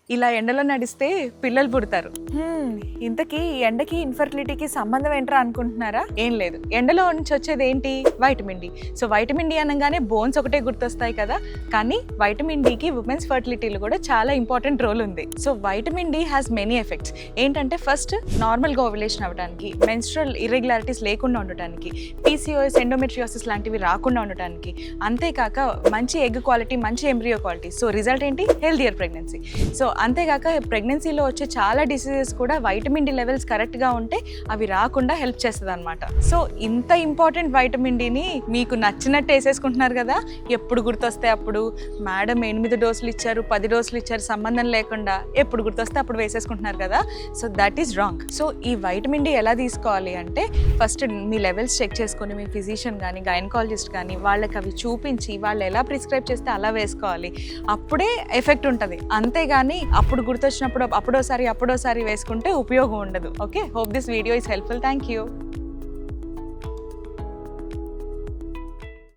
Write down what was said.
ఇలా ఎండలో నడిస్తే పిల్లలు పుడతారు. ఇంతకీ ఈ ఎండకి ఇన్ఫర్టిలిటీకి సంబంధం ఏంట్రా అనుకుంటున్నారా? ఏం లేదు, ఎండలో నుంచి వచ్చేది ఏంటి? Vitamin D. So vitamin D అనగానే బోన్స్ ఒకటే గుర్తొస్తాయి కదా, కానీ వైటమిన్ డికి ఉమెన్స్ ఫర్టిలిటీలో కూడా చాలా ఇంపార్టెంట్ రోల్ ఉంది. So vitamin D has many effects. ఏంటంటే ఫస్ట్ నార్మల్గా ఓవ్యులేషన్ అవ్వడానికి, మెన్స్ట్రల్ ఇర్రెగ్యులారిటీస్ లేకుండా ఉండటానికి, పీసీఓఎస్, ఎండోమెట్రియోసిస్ లాంటివి రాకుండా ఉండటానికి, అంతేకాక మంచి ఎగ్ క్వాలిటీ, మంచి ఎంబ్రియో క్వాలిటీ. సో రిజల్ట్ ఏంటి? Healthier pregnancy. సో అంతేకాక ప్రెగ్నెన్సీలో వచ్చే చాలా డిసీజెస్ కూడా వైటమిన్ డి లెవెల్స్ కరెక్ట్గా ఉంటే అవి రాకుండా హెల్ప్ చేస్తుంది అనమాట. సో ఇంత ఇంపార్టెంట్ వైటమిన్ డిని మీకు నచ్చినట్టు వేసేసుకుంటున్నారు కదా, ఎప్పుడు గుర్తొస్తే అప్పుడు. మేడం 8 డోసులు ఇచ్చారు, 10 డోసులు ఇచ్చారు, సంబంధం లేకుండా ఎప్పుడు గుర్తొస్తే అప్పుడు వేసేసుకుంటున్నారు కదా. So that is wrong. So ఈ వైటమిన్ డి ఎలా తీసుకోవాలి అంటే ఫస్ట్ మీ లెవెల్స్ చెక్ చేసుకొని మీ ఫిజిషియన్ కానీ గైనకాలజిస్ట్ కానీ వాళ్ళకి అవి చూపించి వాళ్ళు ఎలా ప్రిస్క్రైబ్ చేస్తే అలా వేసుకోవాలి. అప్పుడే ఎఫెక్ట్ ఉంటుంది. అంతేగాని అప్పుడు గుర్తొచ్చినప్పుడు అప్పుడోసారి వేసుకుంటే ఉపయోగం ఉండదు. Okay, hope this video is helpful. Thank you.